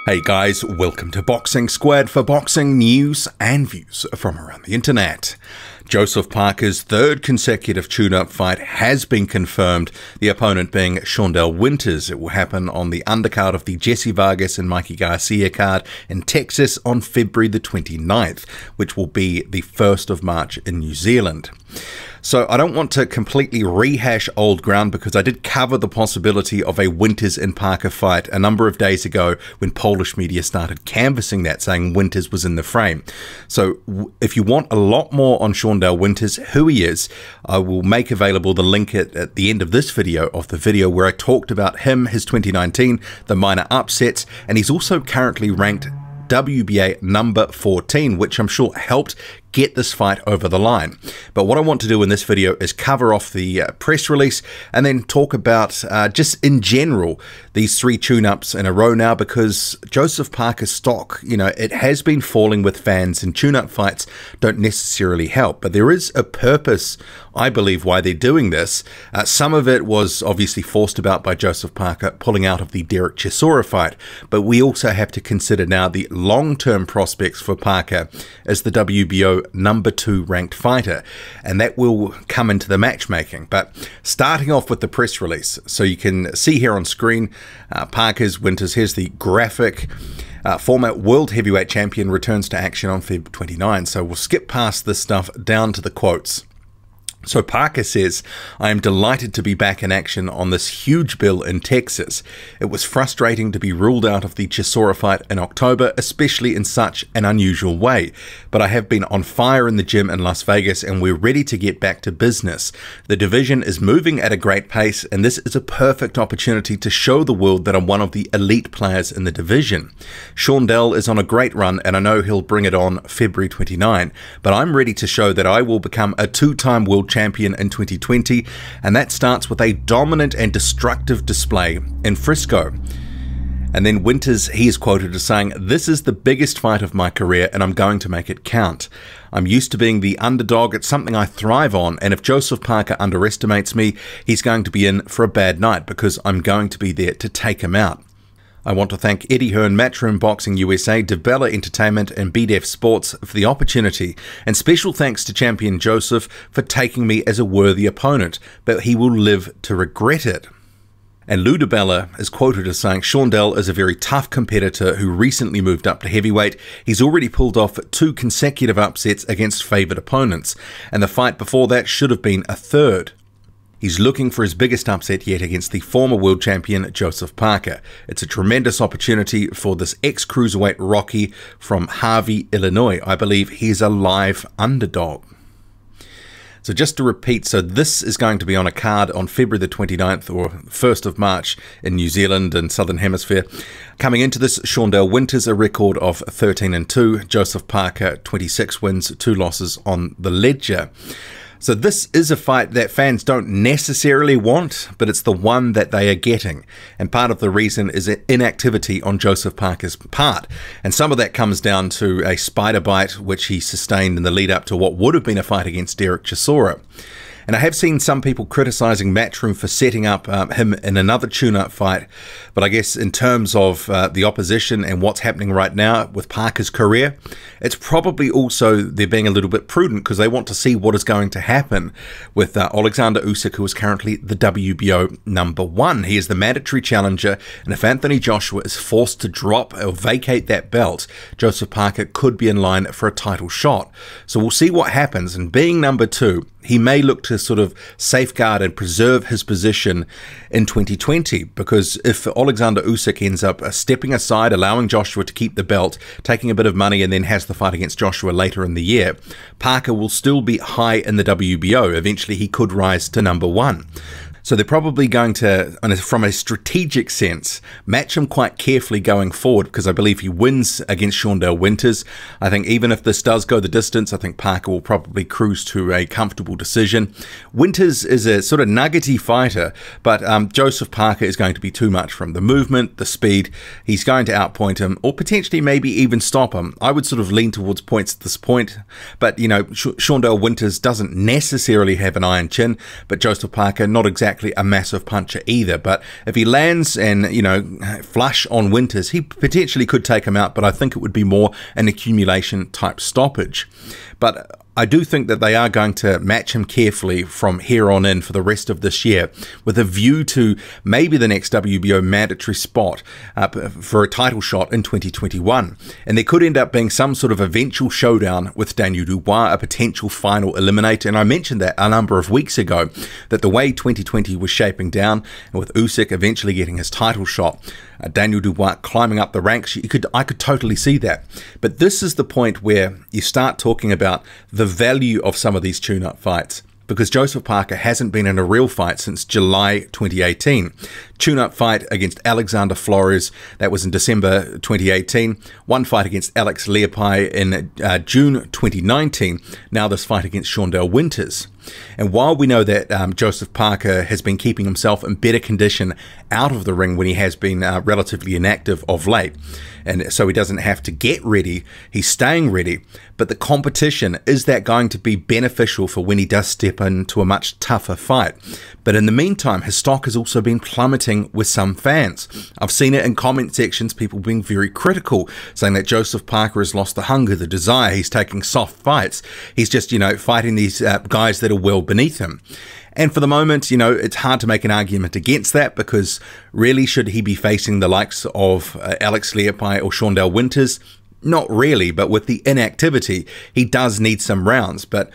Hey guys, welcome to Boxing Squad for boxing news and views from around the internet. Joseph Parker's third consecutive tune-up fight has been confirmed, the opponent being Shawndell Winters. It will happen on the undercard of the Vargas and Mikey Garcia card in Texas on February the 29th, which will be the 1st of March in New Zealand. So I don't want to completely rehash old ground because I did cover the possibility of a Winters and Parker fight a number of days ago when Polish media started canvassing that, saying Winters was in the frame. So if you want a lot more on Shawndell Winters, who he is, I will make available the link at the end of this video where I talked about him, his 2019, the minor upsets, and he's also currently ranked WBA number 14, which I'm sure helped get this fight over the line. But what I want to do in this video is cover off the press release and then talk about just in general these three tune-ups in a row now, because Joseph Parker's stock, you know, it has been falling with fans, and tune-up fights don't necessarily help. But there is a purpose, I believe, why they're doing this. Some of it was obviously forced about by Joseph Parker pulling out of the Derek Chisora fight, but we also have to consider now the long-term prospects for Parker as the WBO number 2 ranked fighter, and that will come into the matchmaking. But starting off with the press release, so you can see here on screen Parker's Winters. Here's the graphic. Former world heavyweight champion returns to action on Feb 29. So we'll skip past this stuff down to the quotes. So Parker says, "I am delighted to be back in action on this huge bill in Texas. It was frustrating to be ruled out of the Chisora fight in October, especially in such an unusual way. But I have been on fire in the gym in Las Vegas and we're ready to get back to business. The division is moving at a great pace and this is a perfect opportunity to show the world that I'm one of the elite players in the division. Shawndell is on a great run and I know he'll bring it on February 29, but I'm ready to show that I will become a two-time world champion in 2020, and that starts with a dominant and destructive display in Frisco." And then Winters, he is quoted as saying, "This is the biggest fight of my career and I'm going to make it count. I'm used to being the underdog. It's something I thrive on, and if Joseph Parker underestimates me, he's going to be in for a bad night because I'm going to be there to take him out. I want to thank Eddie Hearn, Matchroom Boxing USA, Devella Entertainment and BDF Sports for the opportunity, and special thanks to Champion Joseph for taking me as a worthy opponent, but he will live to regret it." And Lou DiBella is quoted as saying, "Shawndell is a very tough competitor who recently moved up to heavyweight. He's already pulled off 2 consecutive upsets against favoured opponents, and the fight before that should have been a third. He's looking for his biggest upset yet against the former world champion Joseph Parker. It's a tremendous opportunity for this ex-cruiserweight Rocky from Harvey, Illinois. I believe he's a live underdog." So just to repeat, so this is going to be on a card on February the 29th or 1st of March in New Zealand and Southern Hemisphere. Coming into this, Shawndell Winters, a record of 13-2. Joseph Parker, 26 wins, 2 losses on the ledger. So this is a fight that fans don't necessarily want, but it's the one that they are getting. And part of the reason is inactivity on Joseph Parker's part. And some of that comes down to a spider bite, which he sustained in the lead up to what would have been a fight against Derek Chisora. And I have seen some people criticizing Matchroom for setting up him in another tune-up fight. But I guess in terms of the opposition and what's happening right now with Parker's career, it's probably also they're being a little bit prudent because they want to see what is going to happen with Alexander Usyk, who is currently the WBO number 1. He is the mandatory challenger, and if Anthony Joshua is forced to drop or vacate that belt, Joseph Parker could be in line for a title shot. So we'll see what happens, and being number 2, he may look to sort of safeguard and preserve his position in 2020, because if Alexander Usyk ends up stepping aside, allowing Joshua to keep the belt, taking a bit of money, and then has the fight against Joshua later in the year, Parker will still be high in the WBO. Eventually he could rise to number 1. So they're probably going to, from a strategic sense, match him quite carefully going forward, because I believe he wins against Shawndell Winters. I think even if this does go the distance, I think Parker will probably cruise to a comfortable decision. Winters is a sort of nuggety fighter, but Joseph Parker is going to be too much from the movement, the speed. He's going to outpoint him, or potentially maybe even stop him. I would sort of lean towards points at this point, but you know, Shawndell Winters doesn't necessarily have an iron chin, but Joseph Parker, not exactly a massive puncher either. But if he lands and, you know, flush on Winters, he potentially could take him out, but I think it would be more an accumulation type stoppage. But I do think that they are going to match him carefully from here on in for the rest of this year, with a view to maybe the next WBO mandatory spot for a title shot in 2021. And there could end up being some sort of eventual showdown with Daniel Dubois, a potential final eliminator. And I mentioned that a number of weeks ago, that the way 2020 was shaping down, and with Usyk eventually getting his title shot, Daniel Dubois climbing up the ranks, I could totally see that. But this is the point where you start talking about the value of some of these tune-up fights, because Joseph Parker hasn't been in a real fight since July 2018. Tune-up fight against Alexander Flores, that was in December 2018. One fight against Alex Leapai in June 2019. Now this fight against Shawndell Winters. And while we know that Joseph Parker has been keeping himself in better condition out of the ring when he has been relatively inactive of late, and so he doesn't have to get ready, he's staying ready, but the competition, is that going to be beneficial for when he does step into a much tougher fight? But in the meantime, his stock has also been plummeting with some fans. I've seen it in comment sections, people being very critical, saying that Joseph Parker has lost the hunger, the desire, he's taking soft fights, he's just, you know, fighting these guys that are well beneath him. And for the moment, you know, it's hard to make an argument against that, because really, should he be facing the likes of Alex Leapai or Shawndell Winters? Not really, but with the inactivity, he does need some rounds. But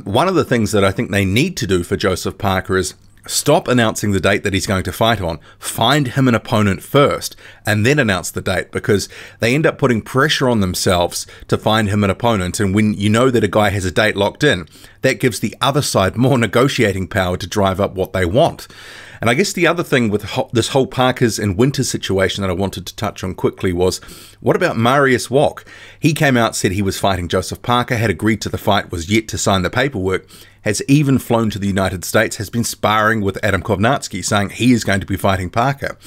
one of the things that I think they need to do for Joseph Parker is stop announcing the date that he's going to fight on, find him an opponent first, and then announce the date, because they end up putting pressure on themselves to find him an opponent. And when you know that a guy has a date locked in, that gives the other side more negotiating power to drive up what they want. And I guess the other thing with this whole Parkers and Winters situation that I wanted to touch on quickly was, what about Marius Wok? He came out, said he was fighting Joseph Parker, had agreed to the fight, was yet to sign the paperwork, has even flown to the United States, has been sparring with Adam Kovnatsky, saying he is going to be fighting Parker.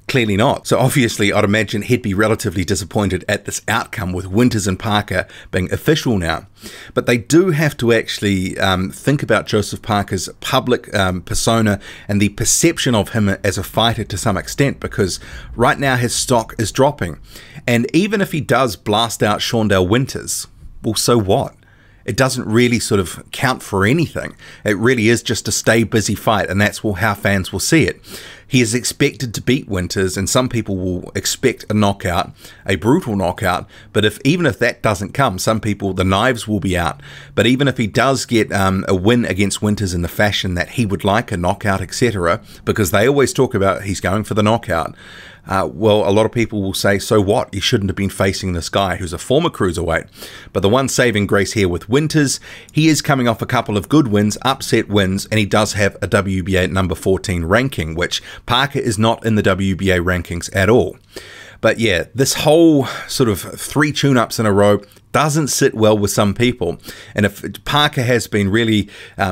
Clearly not. So obviously, I'd imagine he'd be relatively disappointed at this outcome, with Winters and Parker being official now. But they do have to actually think about Joseph Parker's public persona and the perception of him as a fighter to some extent, because right now his stock is dropping. And even if he does blast out Shawndell Winters, well, so what? It doesn't really sort of count for anything. It really is just a stay busy fight, and that's how fans will see it. He is expected to beat Winters, and some people will expect a knockout, a brutal knockout. But even if that doesn't come, some people, the knives will be out. But even if he does get a win against Winters in the fashion that he would like, a knockout, etc., because they always talk about he's going for the knockout, well, a lot of people will say, so what? He shouldn't have been facing this guy who's a former cruiserweight. But the one saving grace here with Winters, he is coming off a couple of good wins, upset wins, and he does have a WBA number 14 ranking, which Parker is not in the WBA rankings at all. But yeah, this whole sort of 3 tune-ups in a row doesn't sit well with some people. And if Parker has been really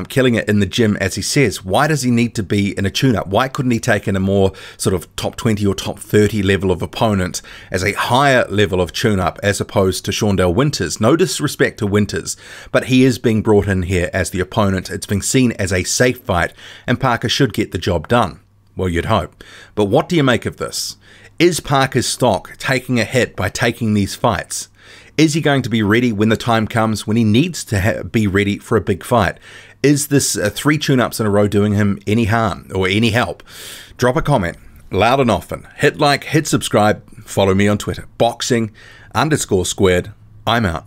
killing it in the gym, as he says, why does he need to be in a tune-up? Why couldn't he take in a more sort of top 20 or top 30 level of opponent as a higher level of tune-up, as opposed to Shawndell Winters? No disrespect to Winters, but he is being brought in here as the opponent. It's been seen as a safe fight, and Parker should get the job done. Well, you'd hope. But what do you make of this? Is Parker's stock taking a hit by taking these fights? Is he going to be ready when the time comes when he needs to be ready for a big fight? Is this 3 tune-ups in a row doing him any harm or any help? Drop a comment, loud and often. Hit like, hit subscribe, follow me on Twitter. Boxing_squared. I'm out.